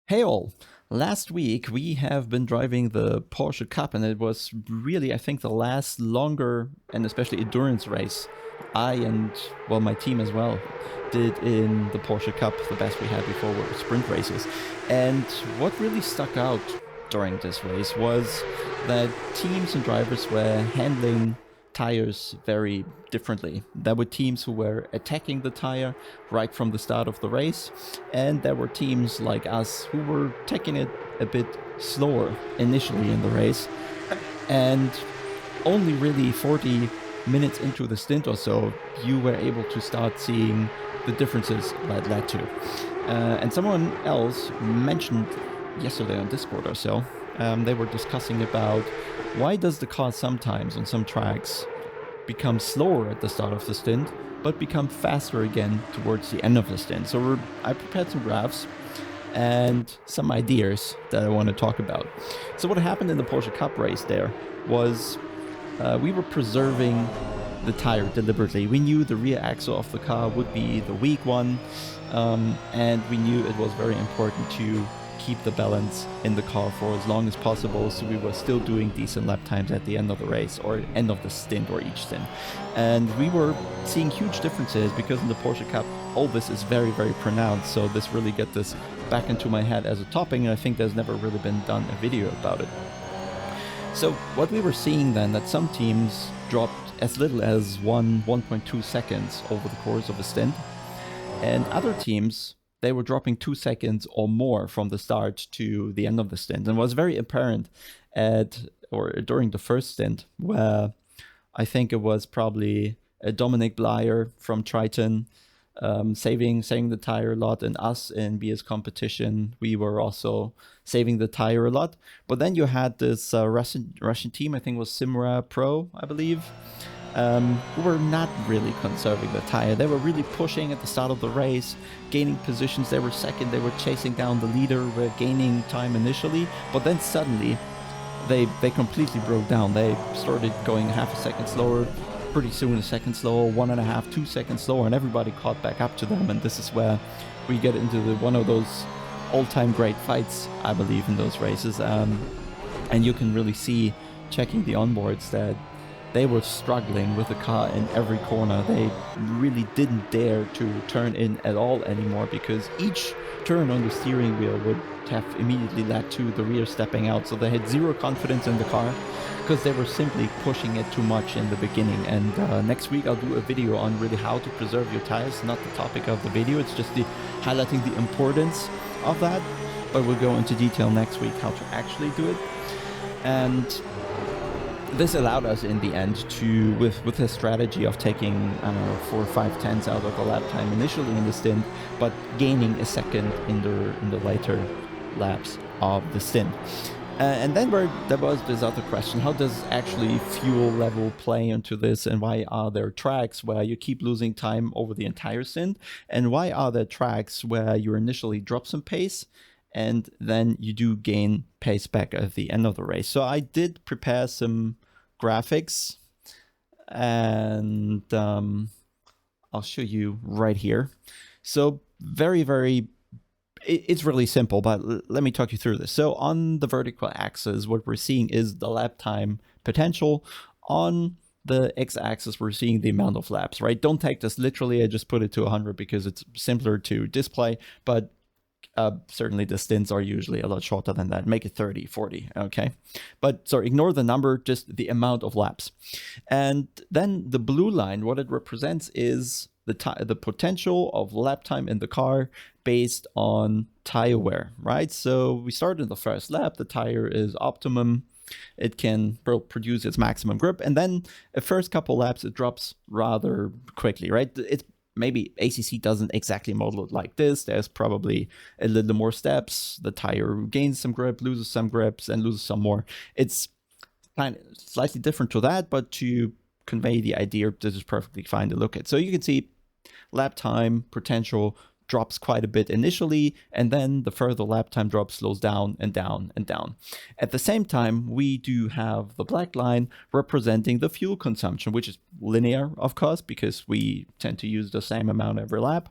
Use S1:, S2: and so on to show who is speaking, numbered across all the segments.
S1: Hey all! Last week we have been driving the Porsche Cup, and it was really, I think, the last longer and especially endurance race I and, well, my team as well did in the Porsche Cup, the best we had before were sprint races. And what really stuck out during this race was that teams and drivers were handling tires very differently. There were teams who were attacking the tire right from the start of the race, and there were teams like us who were taking it a bit slower initially in the race, and only really 40 minutes into the stint or so, you were able to start seeing the differences that led to. And someone else mentioned yesterday on Discord or so, they were discussing about why does the car sometimes on some tracks become slower at the start of the stint, but become faster again towards the end of the stint. So I prepared some graphs and some ideas that I want to talk about. So what happened in the Porsche Cup race there was we were preserving the tire deliberately. We knew the rear axle of the car would be the weak one, and we knew it was very important to keep the balance in the car for as long as possible, so we were still doing decent lap times at the end of the race or end of the stint or each stint. And we were seeing huge differences because in the Porsche Cup all this is very, very pronounced, so this really got this back into my head as a topic, and I think there's never really been done a video about it. So what we were seeing then, that some teams dropped as little as 1.2 seconds over the course of a stint, and other teams, they were dropping 2 seconds or more from the start to the end of the stint. And was very apparent during the first stint, where I think it was probably Dominic Blyer from Triton saving the tire a lot, and us in BS competition, we were also saving the tire a lot. But then you had this Russian team, I think it was Simra Pro, I believe, who were not really conserving the tire. They were really pushing at the start of the race, gaining positions. They were second, they were chasing down the leader, were gaining time initially, but then suddenly they completely broke down. They started going half a second slower, pretty soon a second slower, 1.5, 2 seconds slower, and everybody caught back up to them. And this is where we get into one of those all-time great fights, I believe, in those races. And you can really see, checking the onboards, that they were struggling with the car in every corner. They really didn't dare to turn in at all anymore, because each turn on the steering wheel would have immediately led to the rear stepping out. So they had zero confidence in the car because they were simply pushing it too much in the beginning. And next week I'll do a video on really how to preserve your tires. Not the topic of the video, it's just highlighting the importance of that. But we'll go into detail next week how to actually do it. And this allowed us in the end to, with a strategy of taking, I don't know, 4 or 5 tenths out of the lap time initially in the stint, but gaining a second in the later laps of the stint. And then there was this other question: how does actually fuel level play into this, and why are there tracks where you keep losing time over the entire stint, and why are there tracks where you initially drop some pace and then you do gain pace back at the end of the race? So I did prepare some graphics, and I'll show you right here. So it's really simple, but let me talk you through this. So on the vertical axis, what we're seeing is the lap time potential. On the x-axis, we're seeing the amount of laps, right? Don't take this literally. I just put it to 100 because it's simpler to display, but certainly the stints are usually a lot shorter than that. Make it 30, 40, okay? But so ignore the number, just the amount of laps. And then the blue line, what it represents is the potential of lap time in the car based on tire wear, right? So we start in the first lap, the tire is optimum, it can produce its maximum grip, and then the first couple laps it drops rather quickly, right? It's maybe ACC doesn't exactly model it like this. There's probably a little more steps. The tire gains some grip, loses some grips, and loses some more. It's kind of slightly different to that, but to convey the idea, this is perfectly fine to look at. So you can see lap time potential drops quite a bit initially, and then the further lap time drop slows down and down and down. At the same time, we do have the black line representing the fuel consumption, which is linear, of course, because we tend to use the same amount every lap.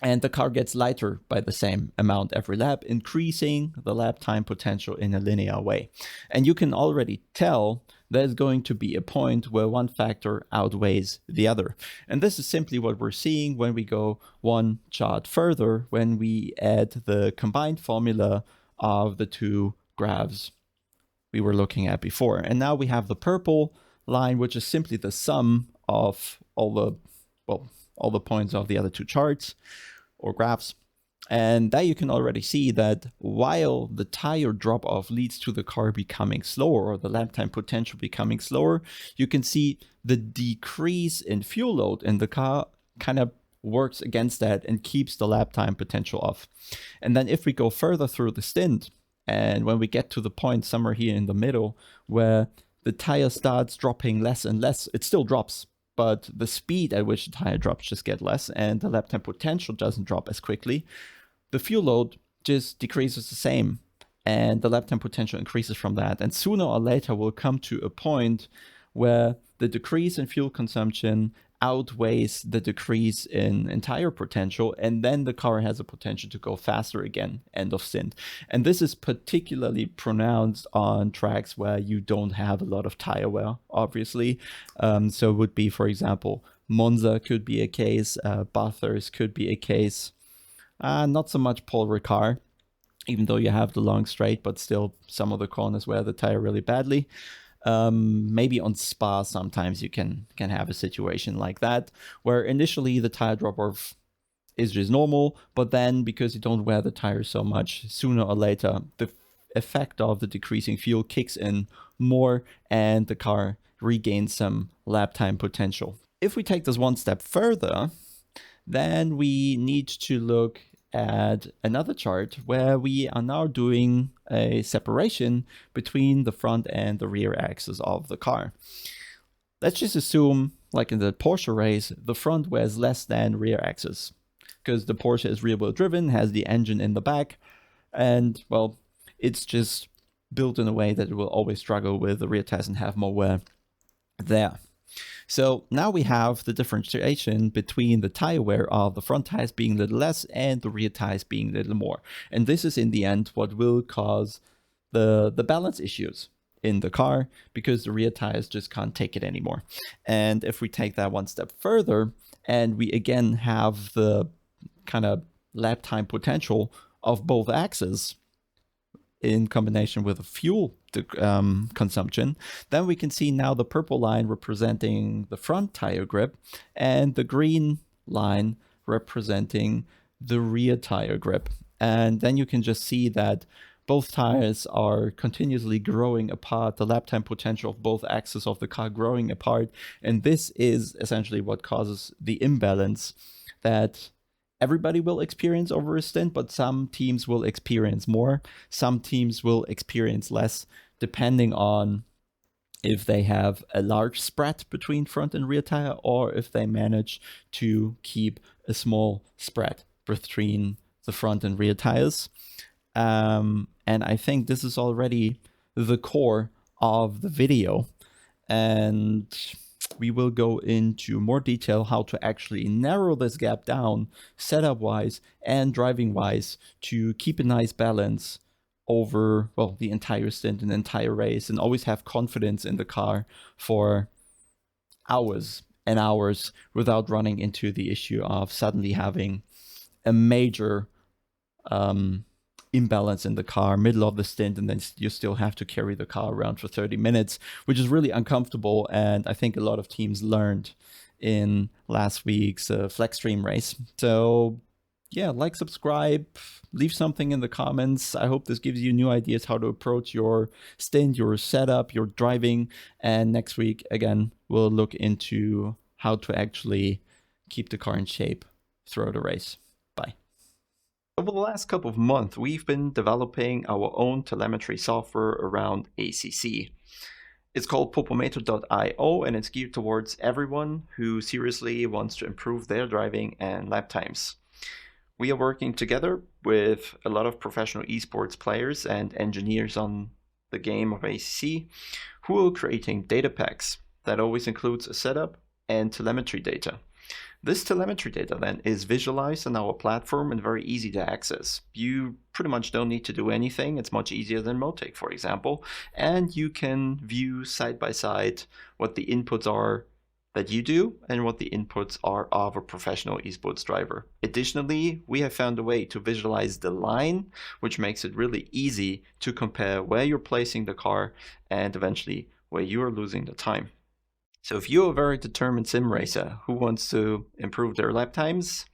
S1: and the car gets lighter by the same amount every lap, increasing the lap time potential in a linear way. And you can already tell there's going to be a point where one factor outweighs the other. And this is simply what we're seeing when we go one chart further, when we add the combined formula of the two graphs we were looking at before. And now we have the purple line, which is simply the sum of all the points of the other two charts or graphs. And there you can already see that while the tire drop off leads to the car becoming slower, or the lap time potential becoming slower, you can see the decrease in fuel load in the car kind of works against that and keeps the lap time potential off. And then if we go further through the stint, and when we get to the point somewhere here in the middle where the tire starts dropping less and less, it still drops, but the speed at which the tire drops just get less, and the lap time potential doesn't drop as quickly. The fuel load just decreases the same, and the lap time potential increases from that. And sooner or later we'll come to a point where the decrease in fuel consumption outweighs the decrease in tire potential, and then the car has a potential to go faster again, end of stint. And this is particularly pronounced on tracks where you don't have a lot of tire wear, obviously. So it would be, for example, Monza could be a case, Bathurst could be a case, not so much Paul Ricard, even though you have the long straight, but still some of the corners wear the tire really badly. Maybe on Spa sometimes you can have a situation like that, where initially the tire drop-off is just normal, but then because you don't wear the tires so much, sooner or later the effect of the decreasing fuel kicks in more and the car regains some lap time potential. If we take this one step further, then we need to look at another chart where we are now doing a separation between the front and the rear axis of the car. Let's just assume, like in the Porsche race, the front wears less than rear axis, because the Porsche is rear wheel driven, has the engine in the back, and well, it's just built in a way that it will always struggle with the rear tires and have more wear there. So now we have the differentiation between the tire wear of the front tires being a little less and the rear tires being a little more. And this is in the end what will cause the balance issues in the car, because the rear tires just can't take it anymore. And if we take that one step further and we again have the kind of lap time potential of both axes in combination with the fuel consumption, then we can see now the purple line representing the front tire grip and the green line representing the rear tire grip. And then you can just see that both tires are continuously growing apart, the lap time potential of both axes of the car growing apart. And this is essentially what causes the imbalance that everybody will experience over a stint, but some teams will experience more, some teams will experience less, depending on if they have a large spread between front and rear tire, or if they manage to keep a small spread between the front and rear tires. And I think this is already the core of the video. And we will go into more detail how to actually narrow this gap down setup-wise and driving-wise to keep a nice balance over, well, the entire stint and entire race, and always have confidence in the car for hours and hours without running into the issue of suddenly having a major imbalance in the car middle of the stint, and then you still have to carry the car around for 30 minutes, which is really uncomfortable. And I think a lot of teams learned in last week's Flexstream race. So yeah, like, subscribe, leave something in the comments. I hope this gives you new ideas how to approach your stint, your setup, your driving. And next week, again, we'll look into how to actually keep the car in shape throughout the race. Bye. Over the last couple of months, we've been developing our own telemetry software around ACC. It's called popometer.io, and it's geared towards everyone who seriously wants to improve their driving and lap times. We are working together with a lot of professional esports players and engineers on the game of ACC who are creating data packs that always includes a setup and telemetry data. This telemetry data then is visualized on our platform and very easy to access. You pretty much don't need to do anything. It's much easier than Motec, for example. And you can view side by side what the inputs are that you do and what the inputs are of a professional esports driver. Additionally, we have found a way to visualize the line, which makes it really easy to compare where you're placing the car and eventually where you are losing the time. So if you're a very determined sim racer who wants to improve their lap times,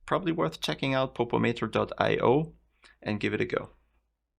S1: probably worth checking out popometer.io and give it a go.